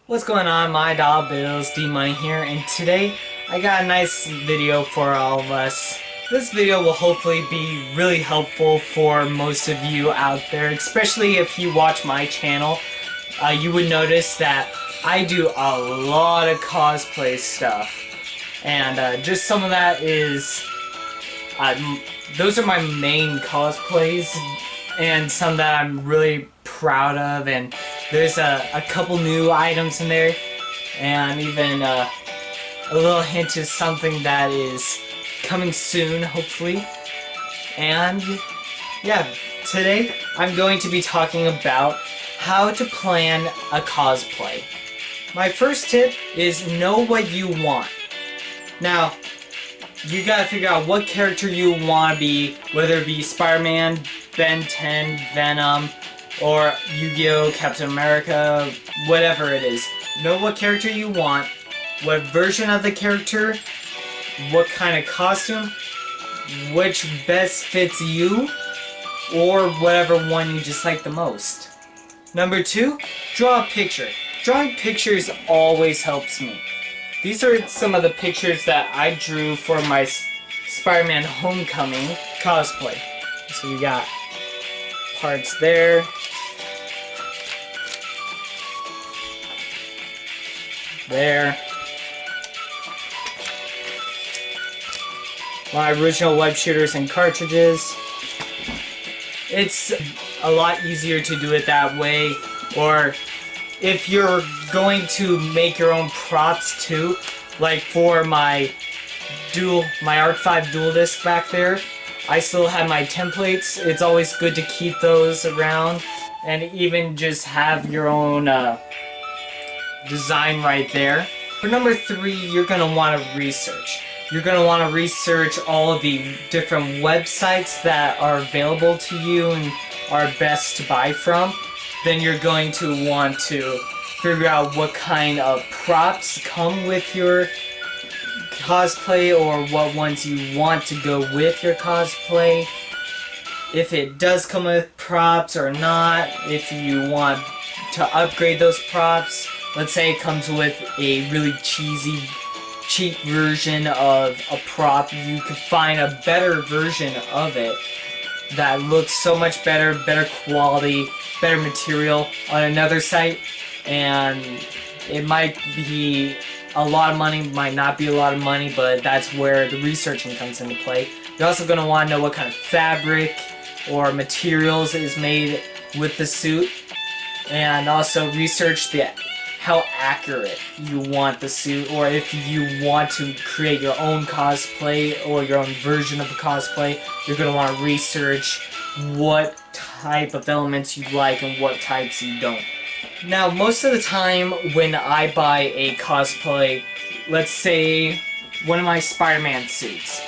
What's going on, my dollar bills, D-Money here, and today I got a nice video for all of us. This video will hopefully be really helpful for most of you out there, especially if you watch my channel. You would notice that I do a lot of cosplay stuff, and just some of that is, those are my main cosplays, and some that I'm really proud of, and there's a couple new items in there, and even a little hint to something that is coming soon, hopefully. And yeah, today I'm going to be talking about how to plan a cosplay. My first tip is know what you want. Now, you gotta figure out what character you want to be, whether it be Spider-Man, Ben 10, Venom, or Yu-Gi-Oh!, Captain America, whatever it is. Know what character you want, what version of the character, what kind of costume, which best fits you, or whatever one you just like the most. Number 2, draw a picture. Drawing pictures always helps me. These are some of the pictures that I drew for my Spider-Man Homecoming cosplay. So we got parts there. There. My original web shooters and cartridges. It's a lot easier to do it that way, or if you're going to make your own props too, like for my Arc 5 dual disc back there, I still have my templates. It's always good to keep those around, and even just have your own design right there. For number 3, you're going to want to research. You're going to want to research all of the different websites that are available to you and are best to buy from. Then you're going to want to figure out what kind of props come with your cosplay, or what ones you want to go with your cosplay. If it does come with props or not, if you want to upgrade those props. Let's say it comes with a really cheap version of a prop. You could find a better version of it that looks so much better, better quality, better material on another site, and it might be a lot of money, might not be a lot of money, but that's where the researching comes into play. You're also going to want to know what kind of fabric or materials is made with the suit, and also research how accurate you want the suit, or if you want to create your own cosplay or your own version of a cosplay, you're going to want to research what type of elements you like and what types you don't. Now, most of the time when I buy a cosplay, let's say one of my Spider-Man suits.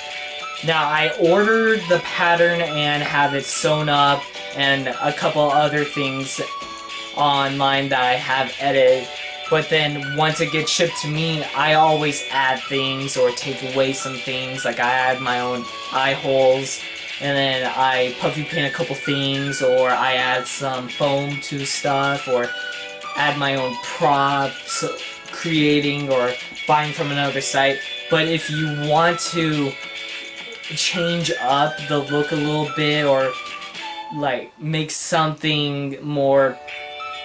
Now, I ordered the pattern and have it sewn up, and a couple other things online that I have edited. But then once it gets shipped to me, I always add things or take away some things. Like I add my own eye holes, and then I puffy paint a couple things, or I add some foam to stuff, or add my own props, creating or buying from another site. But if you want to change up the look a little bit, or like make something more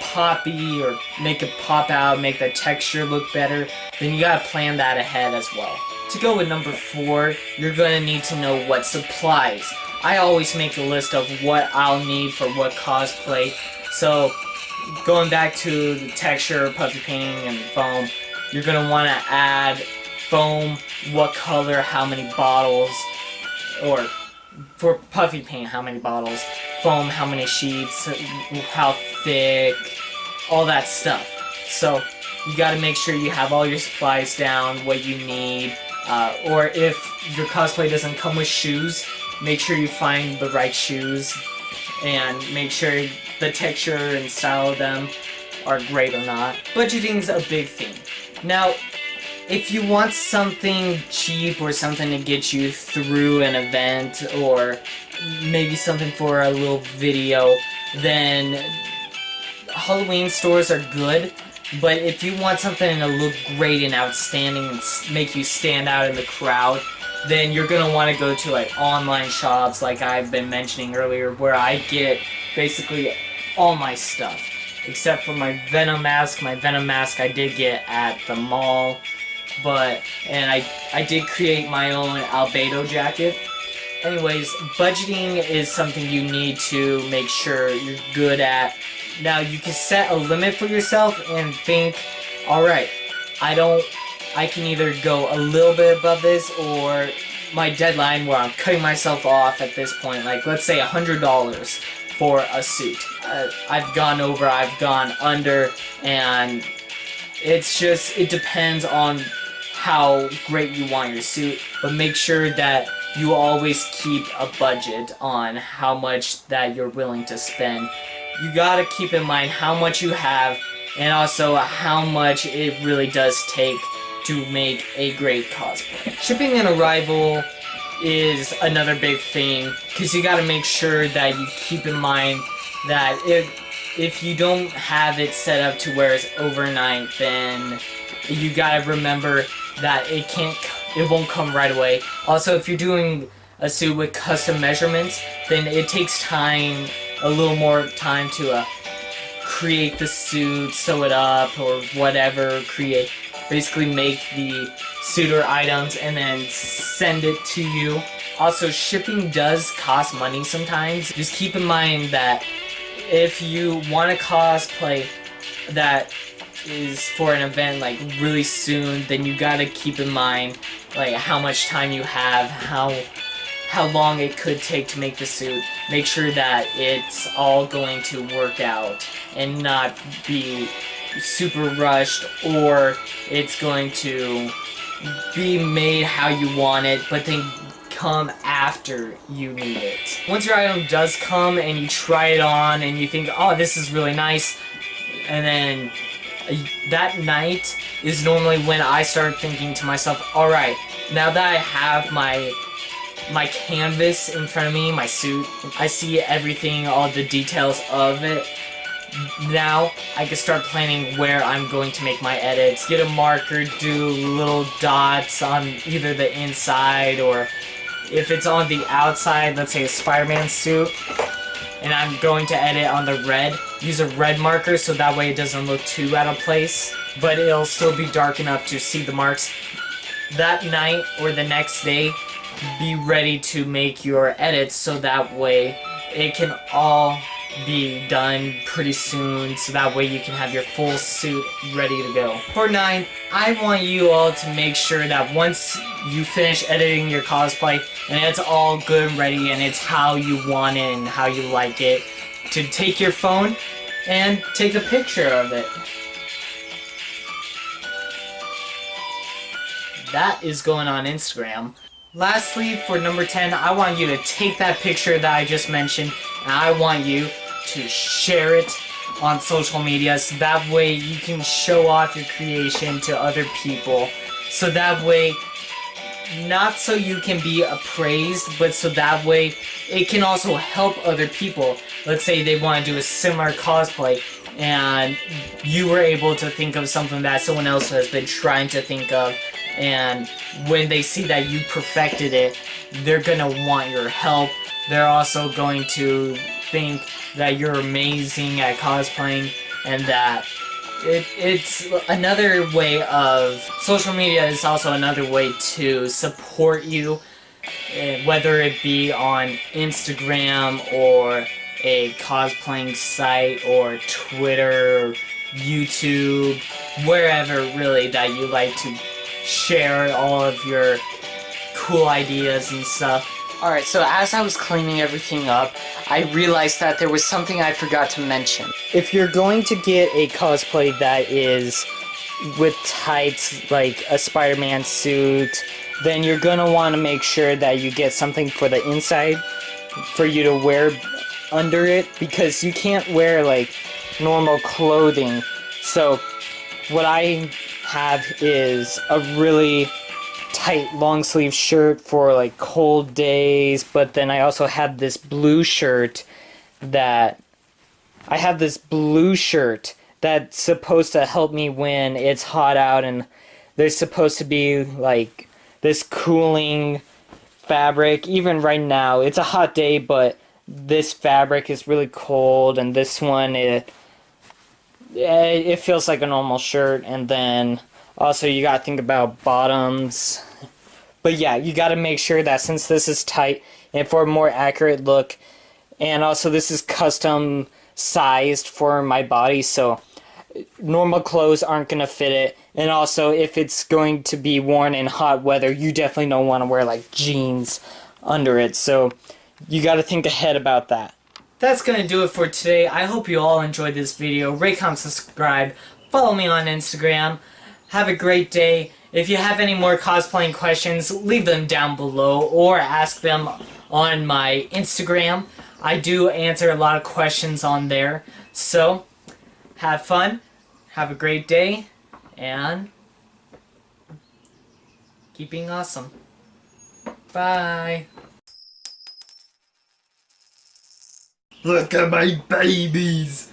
poppy, or make it pop out, make the texture look better, then you gotta plan that ahead as well. To go with number 4, you're gonna need to know what supplies. I always make a list of what I'll need for what cosplay. So going back to the texture, puffy painting, and foam, you're gonna want to add foam, what color, how many bottles, or for puffy paint, how many bottles, foam, how many sheets, how thick, all that stuff. So you got to make sure you have all your supplies down, what you need, or if your cosplay doesn't come with shoes, make sure you find the right shoes, and make sure the texture and style of them are great or not. Budgeting's a big thing. Now, if you want something cheap or something to get you through an event or maybe something for a little video, then Halloween stores are good. But if you want something to look great and outstanding and make you stand out in the crowd, then you're going to want to go to like online shops like I've been mentioning earlier, where I get basically all my stuff. Except for my Venom mask. My Venom mask I did get at the mall. And I did create my own albedo jacket. Anyways, budgeting is something you need to make sure you're good at. Now, you can set a limit for yourself and think, alright, I can either go a little bit above this, or my deadline where I'm cutting myself off at this point, like let's say $100 for a suit. I've gone over, I've gone under, and it depends on how great you want your suit, but make sure that you always keep a budget on how much that you're willing to spend. You gotta keep in mind how much you have, and also how much it really does take to make a great cosplay. Shipping and arrival is another big thing, because you gotta make sure that you keep in mind that if you don't have it set up to where it's overnight, then you gotta remember that it won't come right away. Also, if you're doing a suit with custom measurements, then it takes time, a little more time to create the suit, sew it up, or whatever, basically make the suit or items and then send it to you. Also, shipping does cost money sometimes. Just keep in mind that if you want to cosplay that is for an event like really soon, then you gotta keep in mind like how much time you have, how long it could take to make the suit. Make sure that it's all going to work out and not be super rushed, or it's going to be made how you want it, but then come after you need it. Once your item does come and you try it on and you think, oh, this is really nice, and then that night is normally when I start thinking to myself, alright, now that I have my canvas in front of me, my suit, I see everything, all the details of it. Now I can start planning where I'm going to make my edits. Get a marker, do little dots on either the inside, or if it's on the outside, let's say a Spider-Man suit, and I'm going to edit on the red, use a red marker so that way it doesn't look too out of place, but it'll still be dark enough to see the marks. That night or the next day, be ready to make your edits so that way it can all be done pretty soon, so that way you can have your full suit ready to go. For 9, I want you all to make sure that once you finish editing your cosplay and it's all good and ready and it's how you want it and how you like it, to take your phone and take a picture of it. That is going on Instagram. Lastly, for number 10, I want you to take that picture that I just mentioned, and I want you to share it on social media, so that way you can show off your creation to other people. So that way, not so you can be appraised, but so that way it can also help other people. Let's say they want to do a similar cosplay, and you were able to think of something that someone else has been trying to think of, and when they see that you perfected it, they're gonna want your help. They're also going to think that you're amazing at cosplaying, and that it's another way of... Social media is also another way to support you, whether it be on Instagram or a cosplaying site or Twitter, YouTube, wherever really that you like to share all of your cool ideas and stuff. Alright, so as I was cleaning everything up, I realized that there was something I forgot to mention. If you're going to get a cosplay that is with tights, like a Spider-Man suit, then you're gonna want to make sure that you get something for the inside for you to wear under it, because you can't wear like normal clothing. So what I have is a really tight long sleeve shirt for like cold days, but then I also have this blue shirt that that's supposed to help me when it's hot out, and there's supposed to be like this cooling fabric. Even right now, it's a hot day, but this fabric is really cold, and this one it feels like a normal shirt. And then also you gotta think about bottoms. But yeah, you gotta make sure that since this is tight and for a more accurate look, and also this is custom sized for my body, so normal clothes aren't gonna fit it. And also, if it's going to be worn in hot weather, you definitely don't want to wear like jeans under it, so you gotta think ahead about that. That's gonna do it for today. I hope you all enjoyed this video. Rate, comment, subscribe, follow me on Instagram. Have a great day. If you have any more cosplaying questions, leave them down below or ask them on my Instagram. I do answer a lot of questions on there. So, have fun, have a great day, and keep being awesome. Bye. Look at my babies!